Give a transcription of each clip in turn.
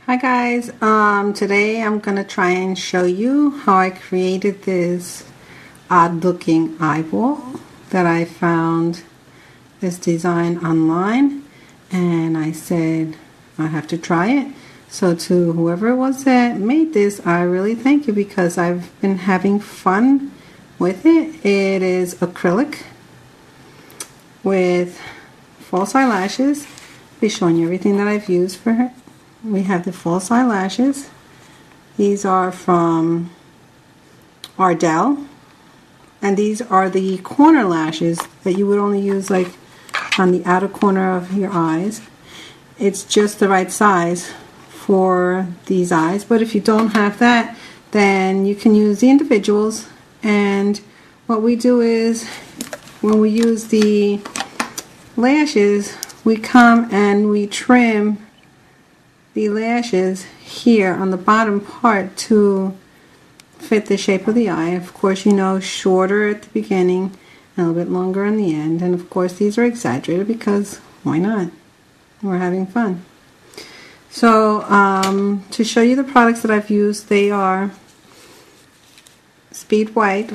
Hi guys, today I'm going to try and show you how I created this odd looking eyeball that I found this design online, and I said I have to try it. So to whoever it was that made this, I really thank you because I've been having fun with it. It is acrylic with false eyelashes. I'll be showing you everything that I've used for it. We have the false eyelashes. These are from Ardell, and these are the corner lashes that you would only use like on the outer corner of your eyes. It's just the right size for these eyes, but if you don't have that, then you can use the individuals. And what we do is when we use the lashes, we come and we trim the lashes here on the bottom part to fit the shape of the eye. Of course, you know, shorter at the beginning and a little bit longer on the end. And of course, these are exaggerated because why not? We're having fun. So to show you the products that I've used, they are Speed White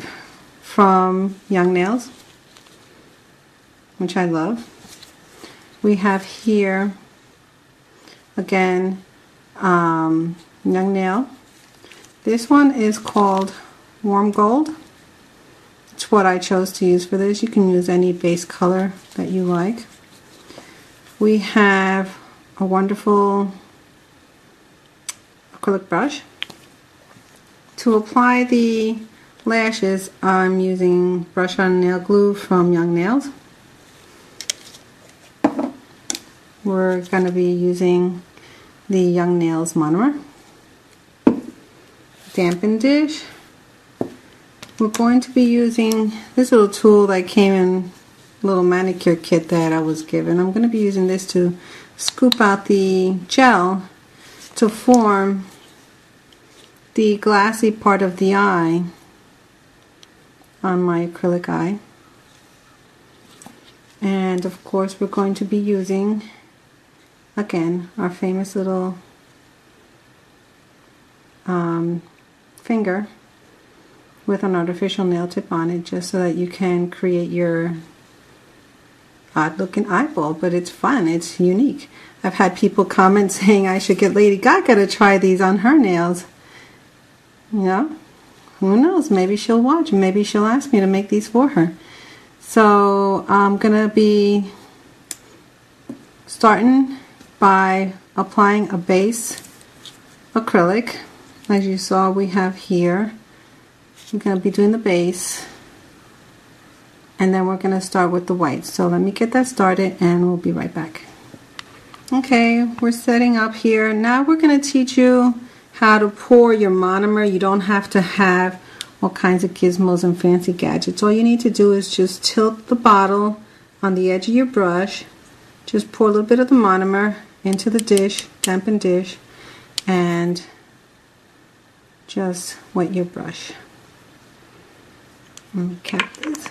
from Young Nails, which I love. We have here again Young Nail. This one is called Warm Gold. It's what I chose to use for this. You can use any base color that you like. We have a wonderful acrylic brush. To apply the lashes, I'm using brush on nail glue from Young Nails. We're going to be using the Young Nails monomer. Dampen dish. We're going to be using this little tool that came in a little manicure kit that I was given. I'm going to be using this to scoop out the gel to form the glassy part of the eye on my acrylic eye. And of course, we're going to be using again our famous little finger with an artificial nail tip on it, just so that you can create your odd looking eyeball. But it's fun, it's unique. I've had people comment saying I should get Lady Gaga to try these on her nails. You know, who knows, maybe she'll watch, maybe she'll ask me to make these for her. So I'm gonna be starting by applying a base acrylic. As you saw, we have here, we're going to be doing the base, and then we're going to start with the white. So let me get that started and we'll be right back. Okay, we're setting up here. Now we're going to teach you how to pour your monomer. You don't have to have all kinds of gizmos and fancy gadgets. All you need to do is just tilt the bottle on the edge of your brush. Just pour a little bit of the monomer into the dish, dampened dish, and just wet your brush. Cap this.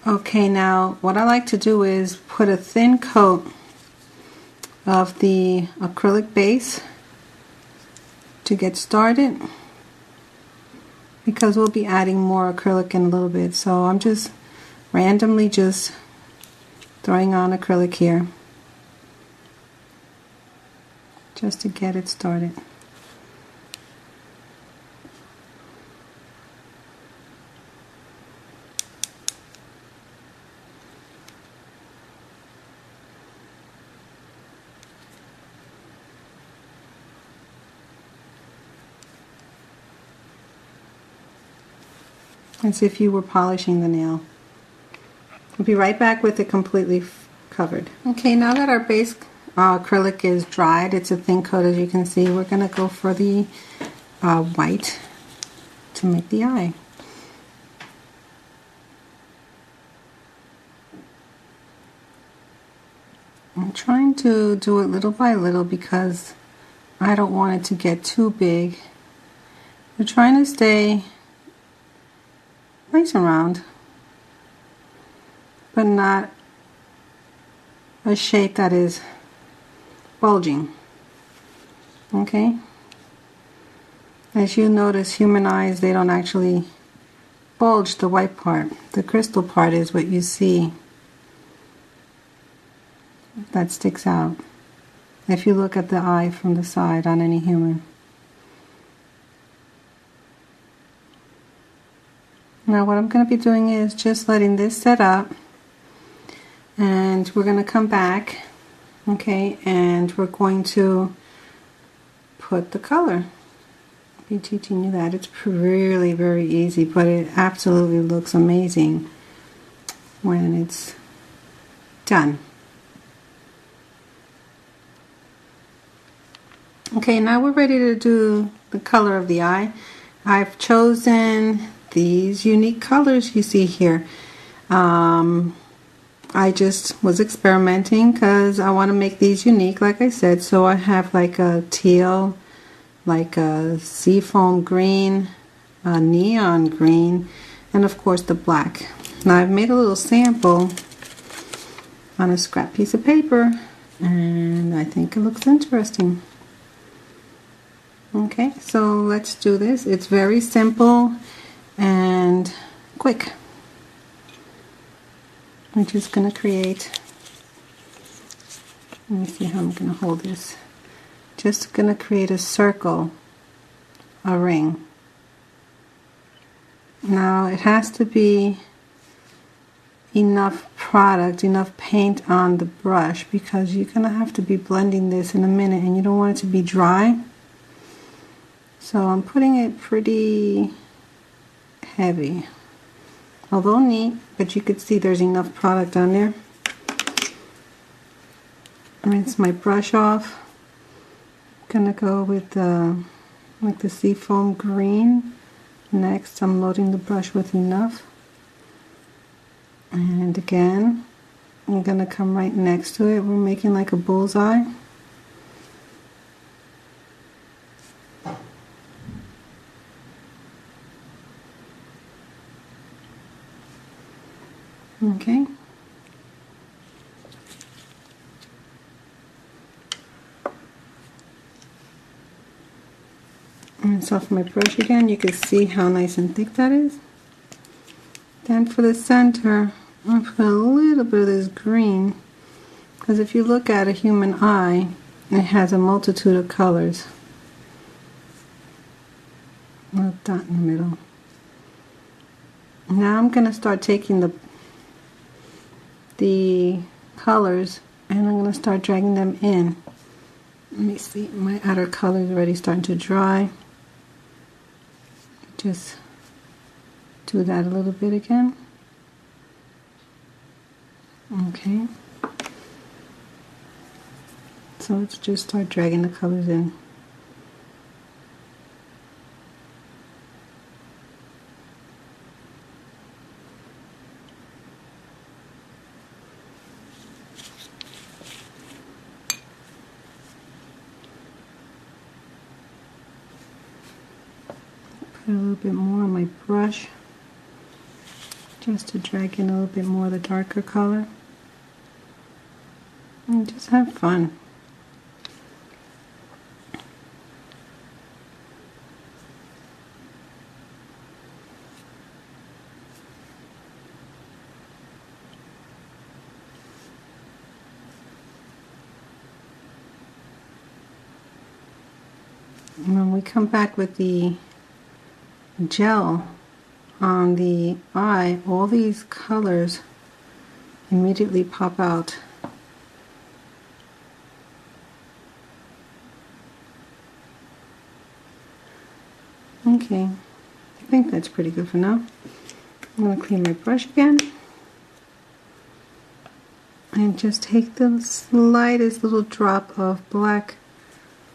Okay, now what I like to do is put a thin coat of the acrylic base to get started, because we'll be adding more acrylic in a little bit. So I'm just randomly just throwing on acrylic here just to get it started. As if you were polishing the nail. I'll be right back with it completely covered. Okay, now that our base acrylic is dried, it's a thin coat as you can see, we're going to go for the white to make the eye. I'm trying to do it little by little because I don't want it to get too big. We're trying to stay nice and round, but not a shape that is bulging. Okay? As you notice, human eyes, they don't actually bulge the white part. The crystal part is what you see that sticks out if you look at the eye from the side on any human. Now what I'm going to be doing is just letting this set up, and we're going to come back, okay, and we're going to put the color. I'll be teaching you that. It's really very easy, but it absolutely looks amazing when it's done. Okay, now we're ready to do the color of the eye. I've chosen these unique colors you see here. I just was experimenting because I want to make these unique, like I said. So I have like a teal, like a seafoam green, a neon green, and of course the black. Now I've made a little sample on a scrap piece of paper, and I think it looks interesting. Okay, so let's do this. It's very simple and quick. I'm just going to create, let me see how I'm going to hold this. Just going to create a circle, a ring. Now it has to be enough product, enough paint on the brush, because you're going to have to be blending this in a minute and you don't want it to be dry. So I'm putting it pretty heavy, although neat, but you could see there's enough product on there. Rinse my brush off. I'm gonna go with like the seafoam green. Next, I'm loading the brush with enough, and again I'm gonna come right next to it. We're making like a bullseye. Okay. Rinse off my brush again. You can see how nice and thick that is. Then for the center, I'll put a little bit of this green, because if you look at a human eye, it has a multitude of colors. A little dot in the middle. Now I'm going to start taking the colors and I'm going to start dragging them in. Let me see, my outer color is already starting to dry. Just do that a little bit again. Okay. So let's just start dragging the colors in. Put a little bit more on my brush just to drag in a little bit more of the darker color, and just have fun. And when we come back with the gel on the eye, all these colors immediately pop out. Okay, I think that's pretty good for now. I'm going to clean my brush again and just take the slightest little drop of black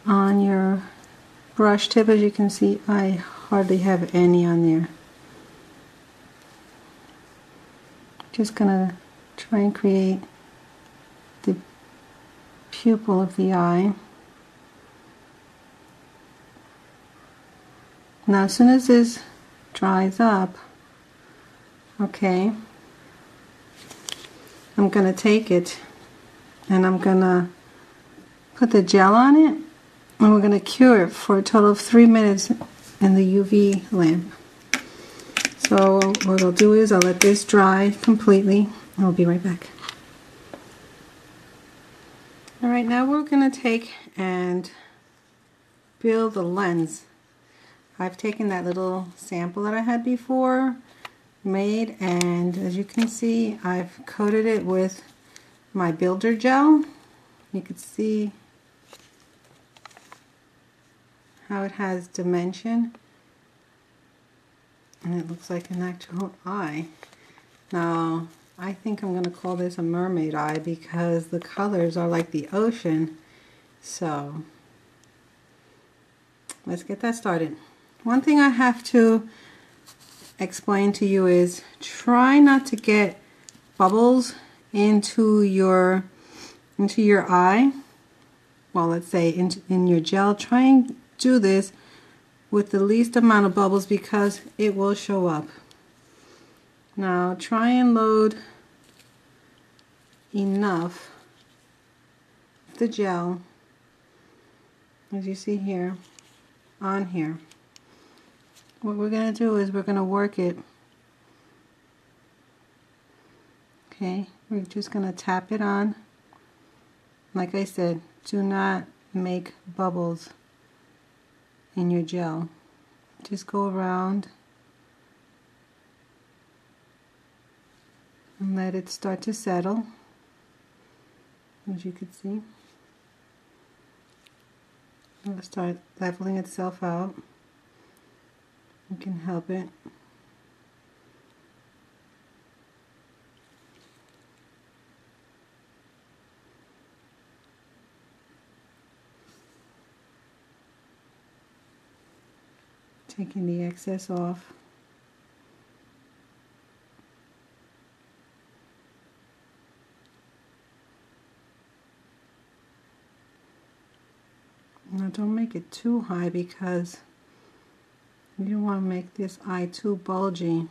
on your brush tip. As you can see, I hardly have any on there. Just gonna try and create the pupil of the eye. Now as soon as this dries up, okay, I'm gonna take it and I'm gonna put the gel on it, and we're going to cure it for a total of 3 minutes in the UV lamp. So what I'll do is I'll let this dry completely. I'll be right back. Alright, now we're going to take and build the lens. I've taken that little sample that I had before made, and as you can see, I've coated it with my builder gel. You can see how it has dimension, and it looks like an actual eye. Now I think I'm going to call this a mermaid eye because the colors are like the ocean. So let's get that started. One thing I have to explain to you is try not to get bubbles into your eye. Well, let's say in your gel. Try and do this with the least amount of bubbles because it will show up. Now try and load enough of the gel, as you see here, on here. What we're going to do is we're going to work it. Okay, we're just going to tap it on. Like I said, do not make bubbles in your gel. Just go around and let it start to settle, as you can see. It'll start leveling itself out. You can help it. Taking the excess off. Now don't make it too high because you don't want to make this eye too bulgy.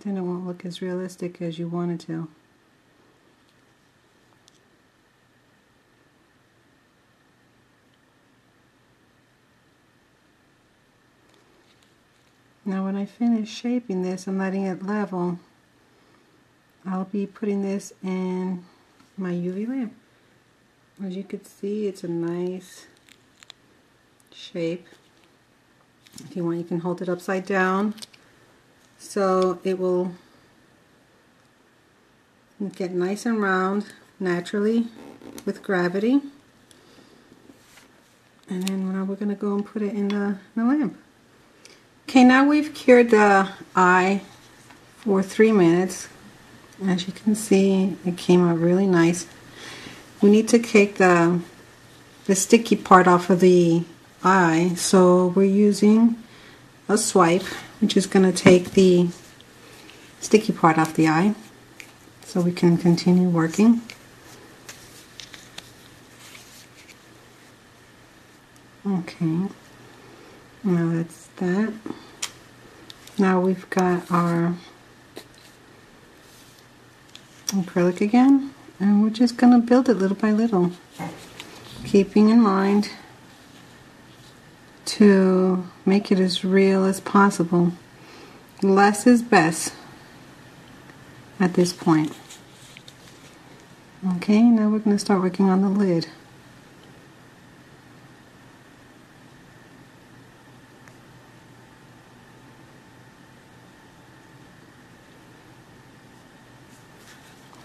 Then it won't look as realistic as you want it to. Now when I finish shaping this and letting it level, I'll be putting this in my UV lamp. As you can see, it's a nice shape. If you want, you can hold it upside down so it will get nice and round naturally with gravity. And then now we're going to go and put it in the lamp. Okay, now we've cured the eye for 3 minutes. As you can see, it came out really nice. We need to take the sticky part off of the eye, so we're using a swipe, which is going to take the sticky part off the eye so we can continue working. Okay, now that's that. Now we've got our acrylic again, and we're just going to build it little by little, keeping in mind to make it as real as possible. Less is best at this point. Okay, now we're going to start working on the lid.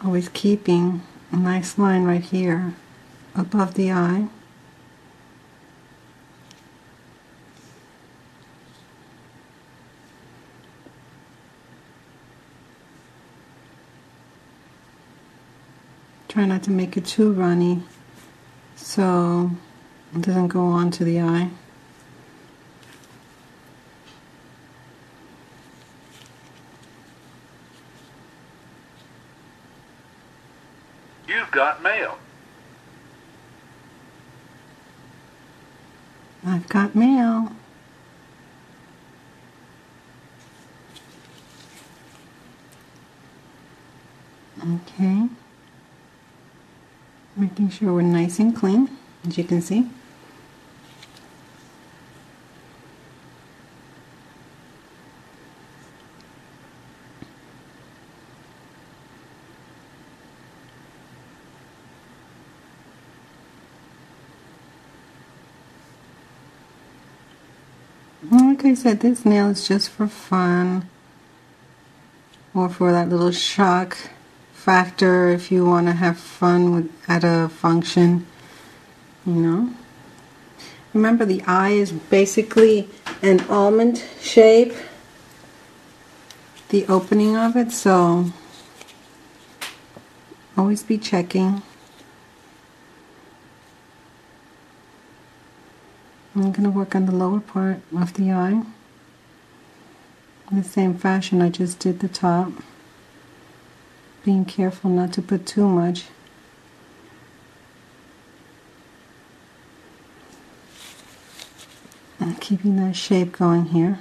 Always keeping a nice line right here above the eye. Try not to make it too runny so it doesn't go on to the eye. You've got mail. I've got mail. Okay. Making sure we're nice and clean, as you can see. Like I said, this nail is just for fun, or for that little shock factor if you want to have fun at a function, you know. Remember, the eye is basically an almond shape, the opening of it, so always be checking. I'm going to work on the lower part of the eye in the same fashion I just did the top, being careful not to put too much. And keeping that shape going here.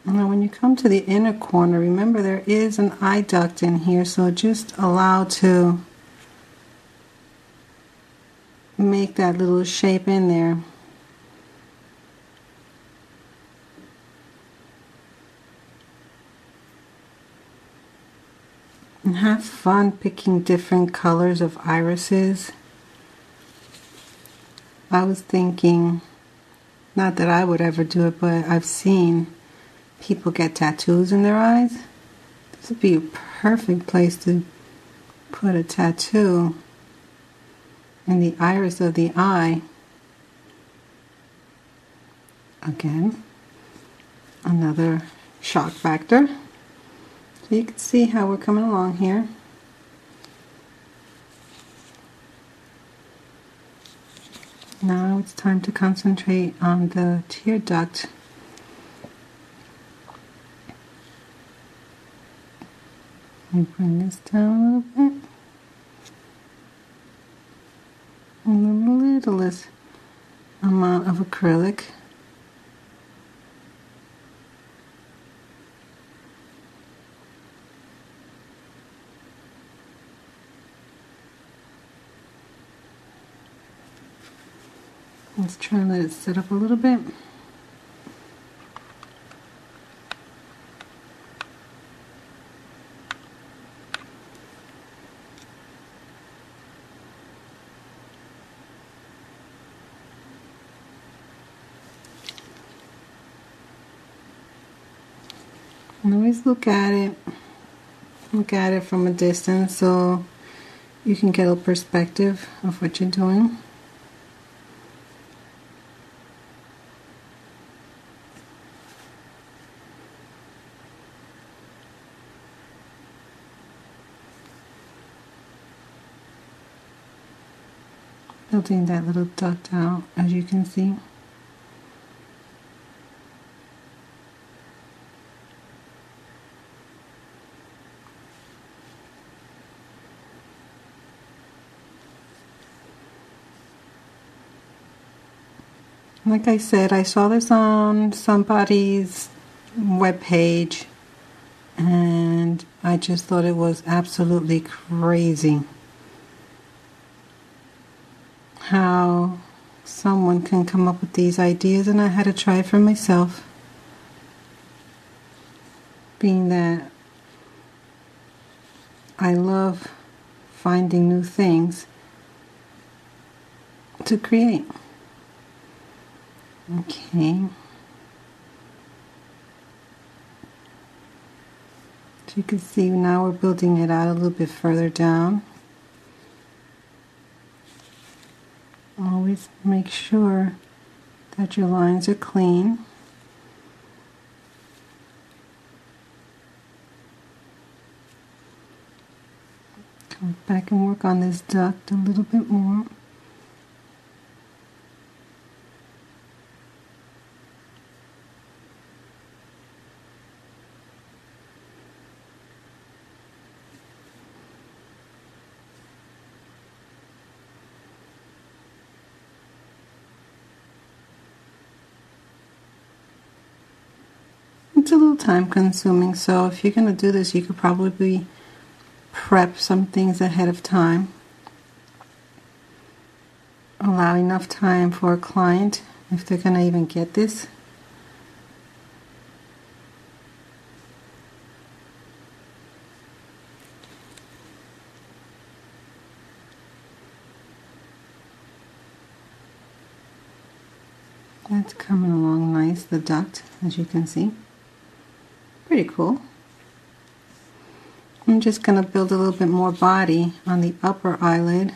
Now when you come to the inner corner, remember there is an eye duct in here, so just allow to make that little shape in there. And have fun picking different colors of irises. I was thinking, not that I would ever do it, but I've seen people get tattoos in their eyes. This would be a perfect place to put a tattoo in the iris of the eye. Again, another shock factor. So you can see how we're coming along here. Now it's time to concentrate on the tear duct. Let me bring this down a little bit. And the littlest amount of acrylic. Let's try and let it sit up a little bit. And always look at it from a distance so you can get a perspective of what you're doing. Building that little duct out, as you can see. Like I said, I saw this on somebody's webpage, and I just thought it was absolutely crazy how someone can come up with these ideas, and I had to try it for myself, being that I love finding new things to create. Okay. So you can see now we're building it out a little bit further down. Always make sure that your lines are clean. Come back and work on this duct a little bit more. It's a little time consuming, so if you're going to do this, you could probably prep some things ahead of time. Allow enough time for a client if they're going to even get this. That's coming along nice, the duct, as you can see. Pretty cool. I'm just going to build a little bit more body on the upper eyelid.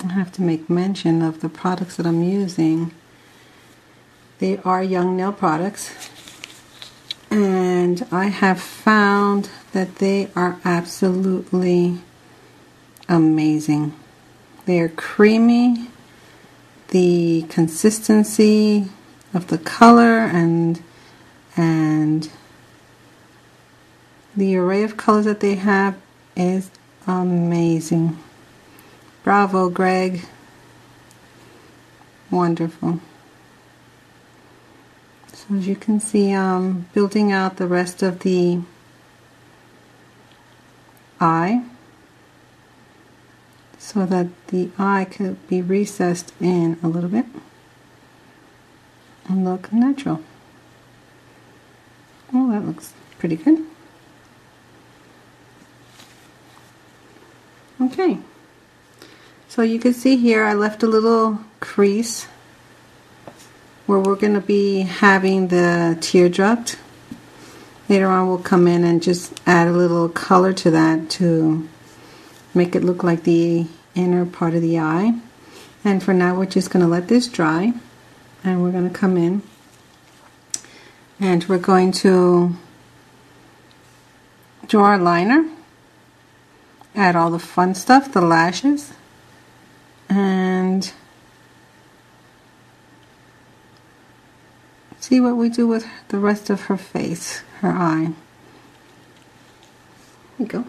I have to make mention of the products that I'm using. They are Young Nail products, and I have found that they are absolutely amazing. They are creamy. The consistency of the color and the array of colors that they have is amazing. Bravo, Greg. Wonderful. So as you can see, I'm building out the rest of the eye so that the eye could be recessed in a little bit and look natural. Well, that looks pretty good. Okay. So you can see here I left a little crease where we're going to be having the teardrop. Later on we'll come in and just add a little color to that to make it look like the inner part of the eye. And for now we're just going to let this dry, and we're going to come in and we're going to draw our liner, add all the fun stuff, the lashes, and see what we do with the rest of her face, her eye. There we go. I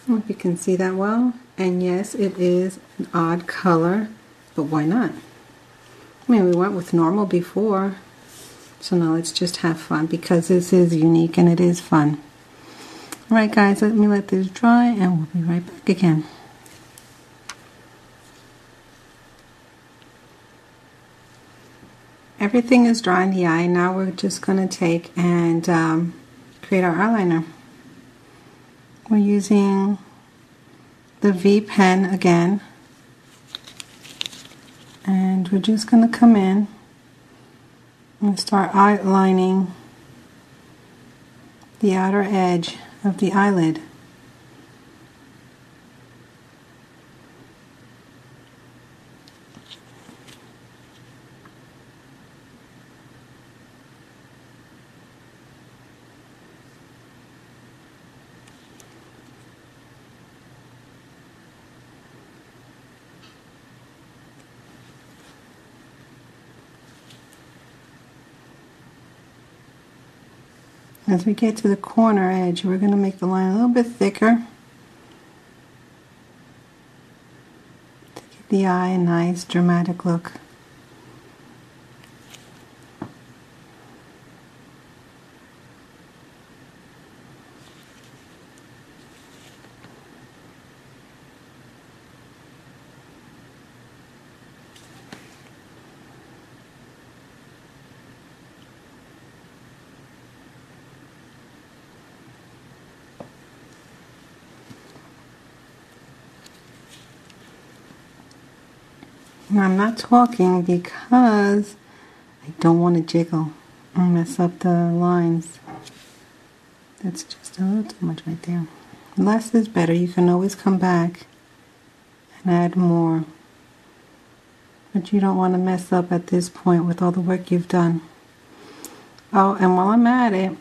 don't know if you can see that well. And yes, it is an odd color, but why not? I mean, we went with normal before, so now let's just have fun because this is unique and it is fun. Alright guys, let me let this dry and we'll be right back again. Everything is dry in the eye. Now we're just going to take and create our eyeliner. We're using the V pen again, and we're just going to come in and start outlining the outer edge of the eyelid. As we get to the corner edge, we're going to make the line a little bit thicker to give the eye a nice dramatic look. Now, I'm not talking because I don't want to jiggle and mess up the lines. That's just a little too much right there. Less is better. You can always come back and add more. But you don't want to mess up at this point with all the work you've done. Oh, and while I'm at it,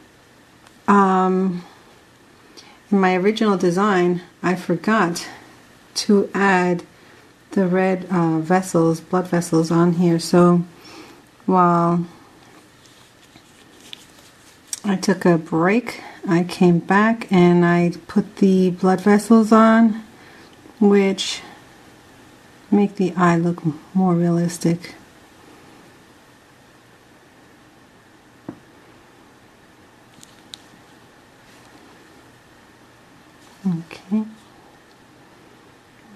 in my original design, I forgot to add the red vessels, blood vessels on here. So while I took a break, I came back and I put the blood vessels on, which make the eye look more realistic. Okay,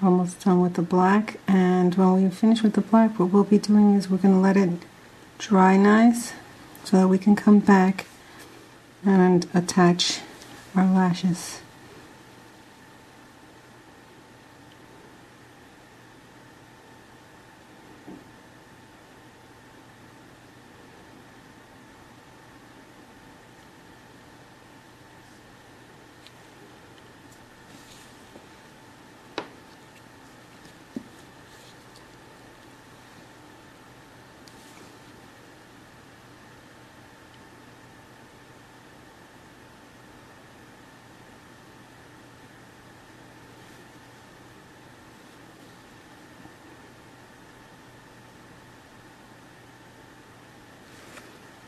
almost done with the black, and when we finish with the black, what we'll be doing is we're going to let it dry nice so that we can come back and attach our lashes.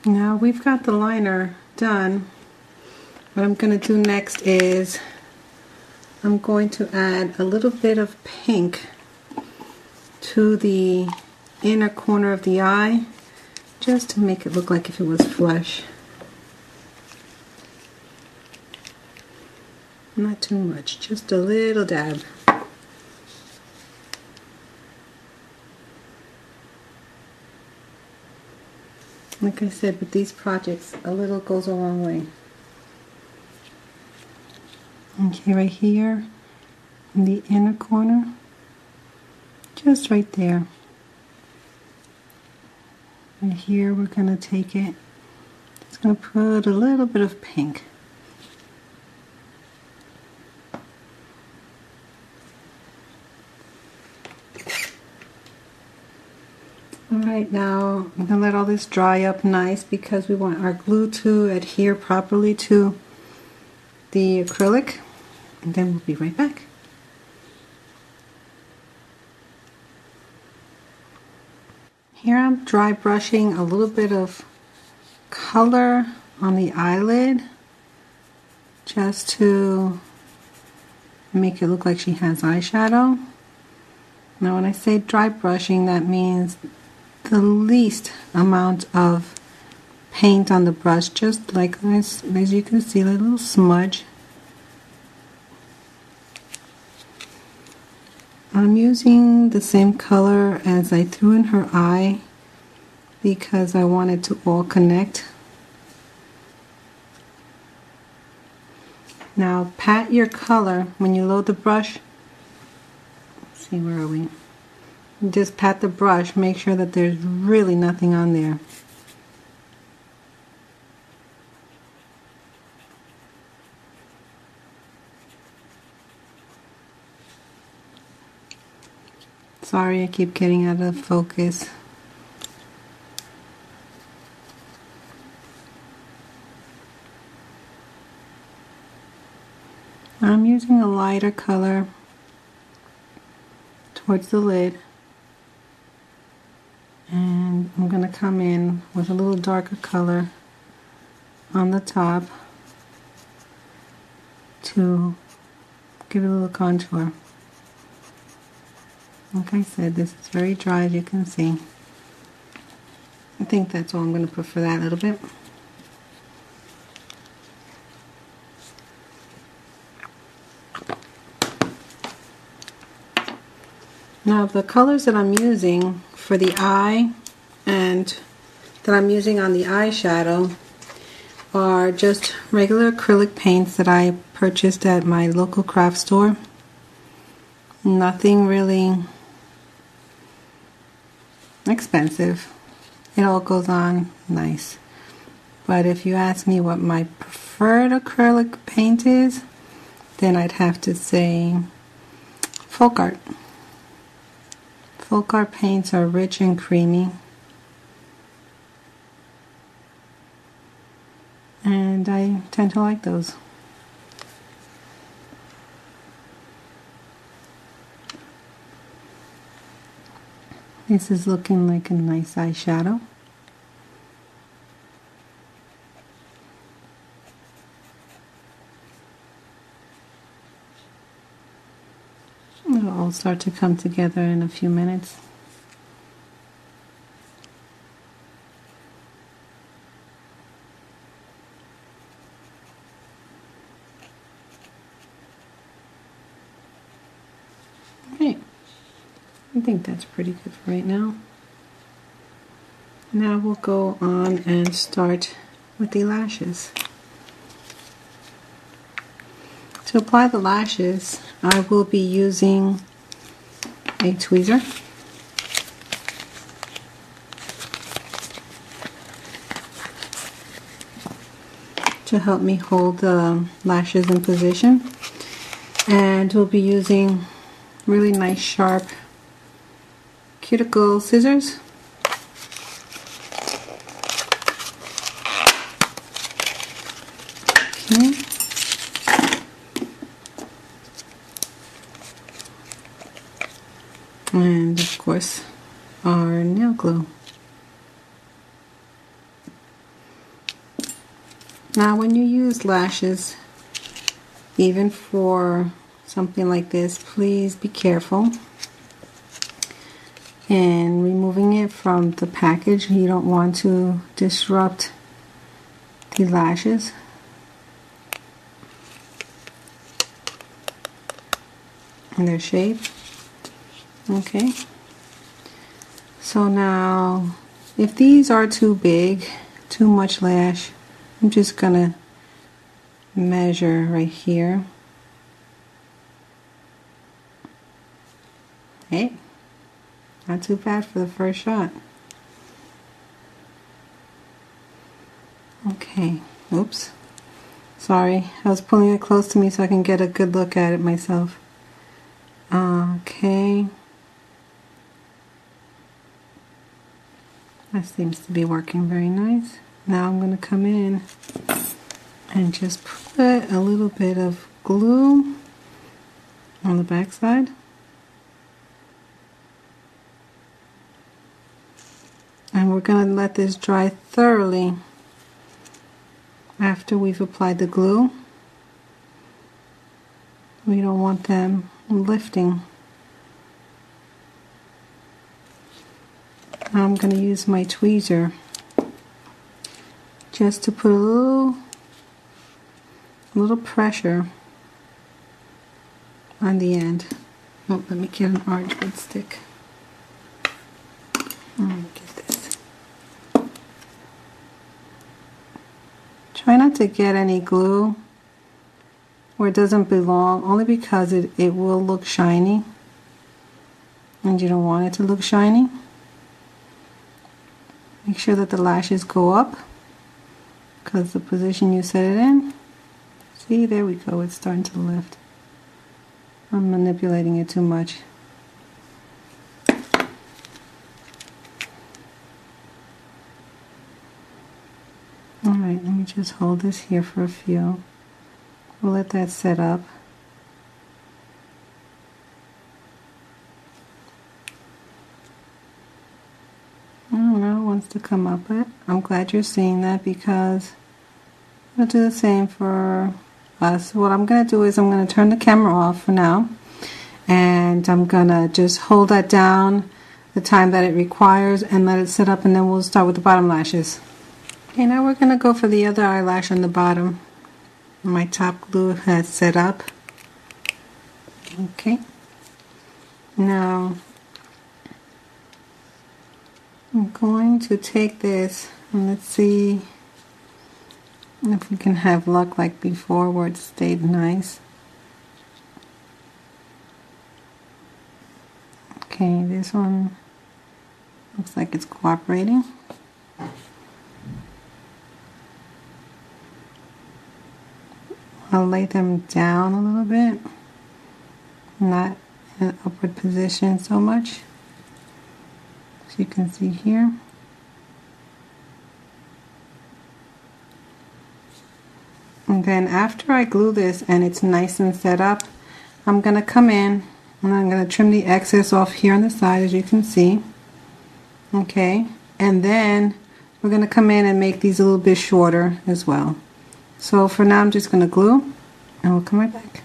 Now we've got the liner done. What I'm going to do next is I'm going to add a little bit of pink to the inner corner of the eye, just to make it look like if it was flesh. Not too much, just a little dab. Like I said, with these projects, a little goes a long way. Okay, right here in the inner corner, just right there. And here we're going to take it, just going to put a little bit of pink. Alright, now I'm going to let all this dry up nice because we want our glue to adhere properly to the acrylic, and then we'll be right back. Here I'm dry brushing a little bit of color on the eyelid just to make it look like she has eyeshadow. Now when I say dry brushing, that means the least amount of paint on the brush, just like this, as you can see, like a little smudge. I'm using the same color as I threw in her eye because I want it to all connect. Now pat your color when you load the brush. Let's see, where are we? Just pat the brush, make sure that there's really nothing on there. Sorry, I keep getting out of focus. I'm using a lighter color towards the lid, and I'm going to come in with a little darker color on the top to give it a little contour. Like I said, this is very dry, as you can see. I think that's all I'm going to put for that little bit. Now the colors that I'm using for the eye and that I'm using on the eyeshadow are just regular acrylic paints that I purchased at my local craft store. Nothing really expensive. It all goes on nice. But if you ask me what my preferred acrylic paint is, then I'd have to say folk art. Folk art paints are rich and creamy, and I tend to like those. This is looking like a nice eyeshadow. start to come together in a few minutes. Okay, I think that's pretty good for right now. Now we'll go on and start with the lashes. To apply the lashes, I will be using a tweezer. To help me hold the lashes in position. And we'll be using really nice sharp cuticle scissors. Okay. And of course our nail glue. Now when you use lashes, even for something like this, please be careful in removing it from the package. You don't want to disrupt the lashes. And their shape. Okay. So now, if these are too big, too much lash, I'm just gonna measure right here. Hey, not too bad for the first shot. Okay, oops. Sorry, I was pulling it close to me so I can get a good look at it myself. Okay. That seems to be working very nice. Now I'm going to come in and just put a little bit of glue on the back side. And we're going to let this dry thoroughly after we've applied the glue. We don't want them lifting. I'm going to use my tweezer just to put a little pressure on the end. Oh, let me get an orange wood stick. Let me get this. Try not to get any glue where it doesn't belong, only because it will look shiny and you don't want it to look shiny. Make sure that the lashes go up because the position you set it in. See, there we go, it's starting to lift. I'm manipulating it too much. Alright, let me just hold this here for a few. We'll let that set up. I don't know, it wants to come up, but I'm glad you're seeing that because I'll do the same for us. What I'm going to do is I'm going to turn the camera off for now, and I'm going to just hold that down the time that it requires and let it set up, and then we'll start with the bottom lashes. Okay, now we're going to go for the other eyelash on the bottom. My top glue has set up. Okay. Now I'm going to take this and let's see if we can have luck like before where it stayed nice. Okay, this one looks like it's cooperating. I'll lay them down a little bit, not in an upward position so much, as you can see here. And then after I glue this and it's nice and set up, I'm going to come in and I'm going to trim the excess off here on the side, as you can see. Okay, and then we're going to come in and make these a little bit shorter as well. So for now I'm just going to glue and we'll come right back.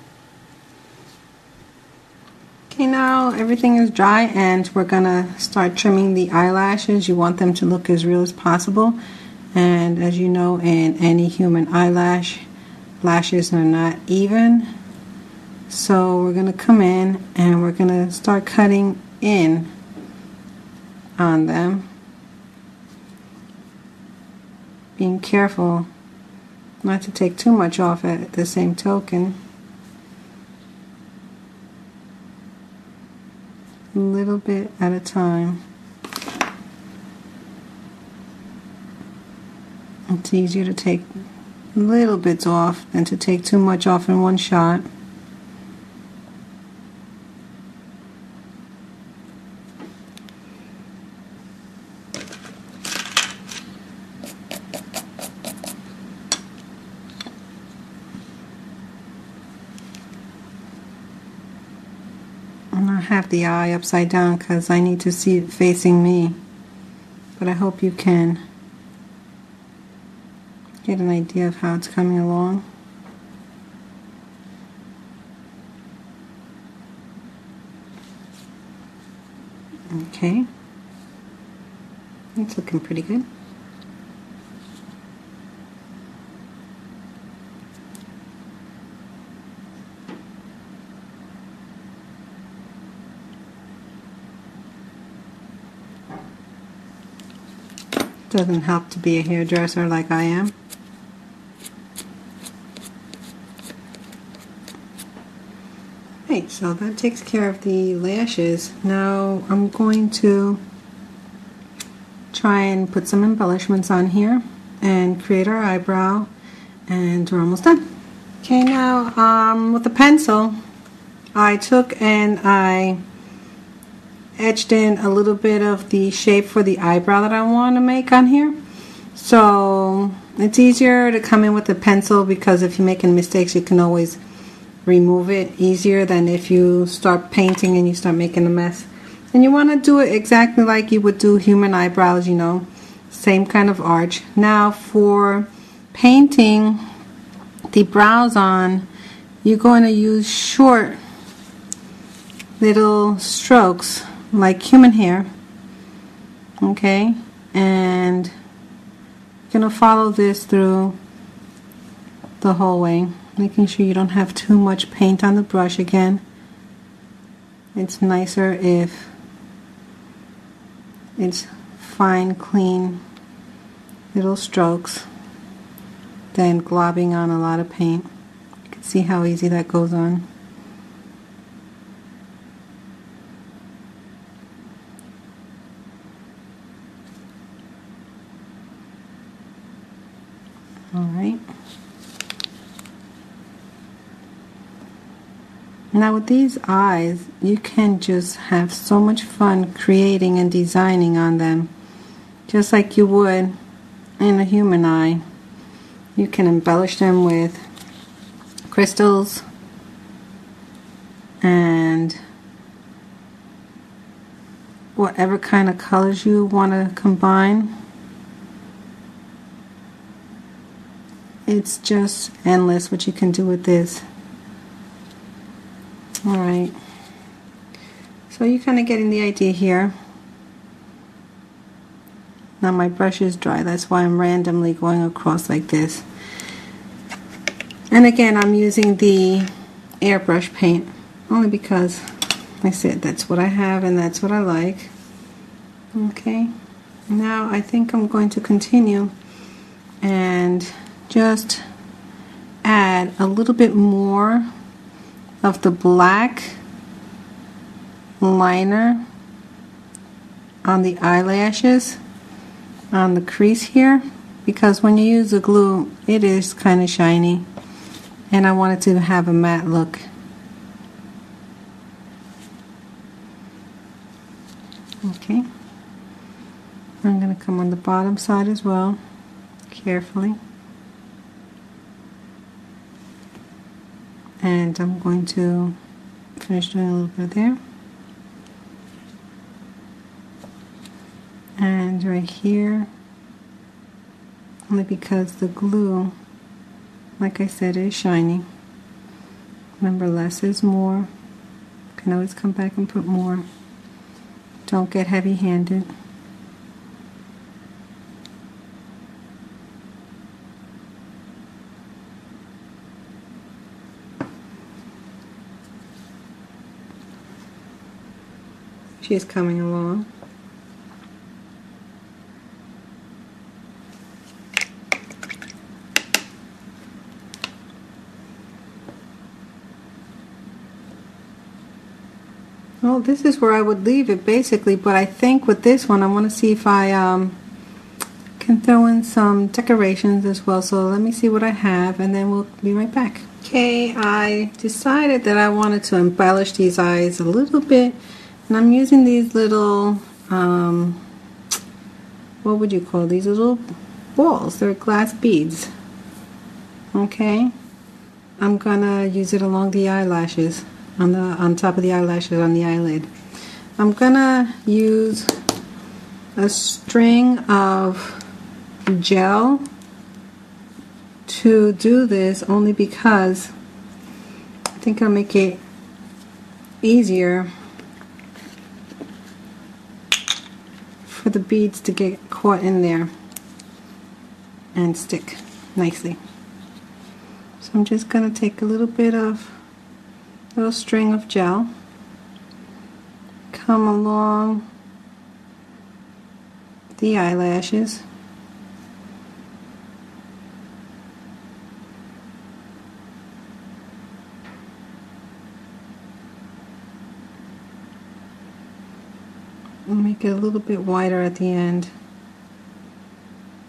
Okay, now everything is dry and we're gonna start trimming the eyelashes. You want them to look as real as possible, and as you know, in any human eyelash, lashes are not even. So we're gonna come in and we're gonna start cutting in on them, being careful not to take too much off at the same token. A little bit at a time. It's easier to take little bits off than to take too much off in one shot. I have the eye upside down because I need to see it facing me, but I hope you can get an idea of how it's coming along. Okay, it's looking pretty good. Doesn't help to be a hairdresser like I am. Okay, so that takes care of the lashes. Now I'm going to try and put some embellishments on here and create our eyebrow, and we're almost done. Okay, now with the pencil I took and I etched in a little bit of the shape for the eyebrow that I want to make on here. So it's easier to come in with a pencil because if you're making mistakes you can always remove it easier than if you start painting and you start making a mess. And you want to do it exactly like you would do human eyebrows, you know, same kind of arch. Now for painting the brows on, you're going to use short little strokes like human hair, okay, and you're going to follow this through the whole way, making sure you don't have too much paint on the brush. Again, it's nicer if it's fine, clean little strokes than globbing on a lot of paint. You can see how easy that goes on. Alright. Now with these eyes, you can just have so much fun creating and designing on them, just like you would in a human eye. You can embellish them with crystals and whatever kind of colors you want to combine. It's just endless what you can do with this. Alright, so you're kind of getting the idea here. Now my brush is dry, that's why I'm randomly going across like this. And again, I'm using the airbrush paint only because I said that's what I have and that's what I like. Okay, now I think I'm going to continue and just add a little bit more of the black liner on the eyelashes, on the crease here, because when you use the glue it is kind of shiny and I want it to have a matte look. Okay, I'm going to come on the bottom side as well, carefully. And I'm going to finish doing a little bit there. And right here, only because the glue, like I said, is shiny. Remember, less is more. Can always come back and put more. Don't get heavy-handed. She's coming along. Well, this is where I would leave it basically, but I think with this one I want to see if I can throw in some decorations as well. So let me see what I have and then we'll be right back. Okay, I decided that I wanted to embellish these eyes a little bit, and I'm using these little, what would you call these? Little balls. They're glass beads. Okay, I'm gonna use it along the eyelashes, on top of the eyelashes on the eyelid. I'm gonna use a string of gel to do this, only because I think it'll make it easier for the beads to get caught in there and stick nicely. So I'm just going to take a little bit of little string of gel, come along the eyelashes, and make it a little bit wider at the end,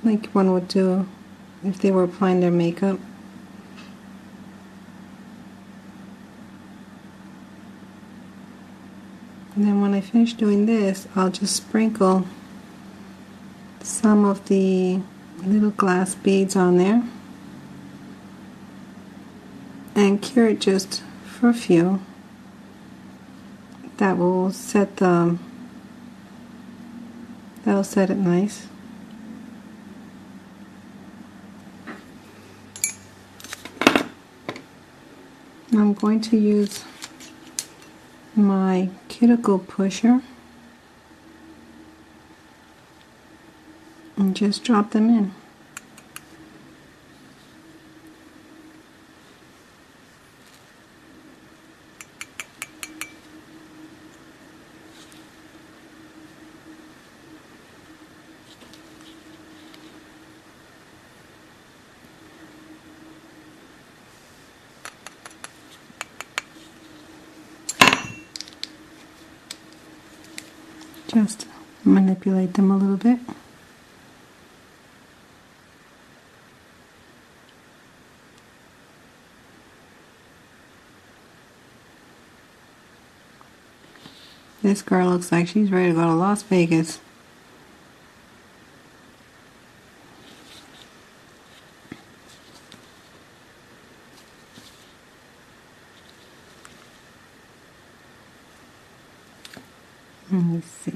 like one would do if they were applying their makeup. And then when I finish doing this, I'll just sprinkle some of the little glass beads on there and cure it just for a few. That will set the that'll set it nice. I'm going to use my cuticle pusher and just drop them in. Just manipulate them a little bit. This girl looks like she's ready to go to Las Vegas. Let me see.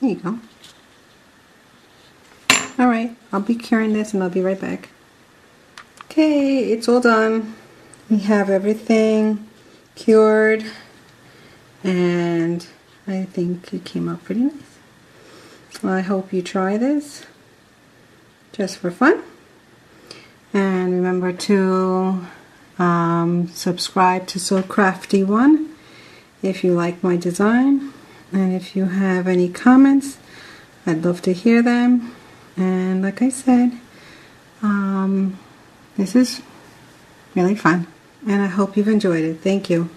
There you go. Alright, I'll be curing this and I'll be right back. Okay, it's all done. We have everything cured and I think it came out pretty nice. Well, I hope you try this just for fun. And remember to subscribe to So Crafty One if you like my design. And if you have any comments, I'd love to hear them. And like I said, this is really fun. And I hope you've enjoyed it. Thank you.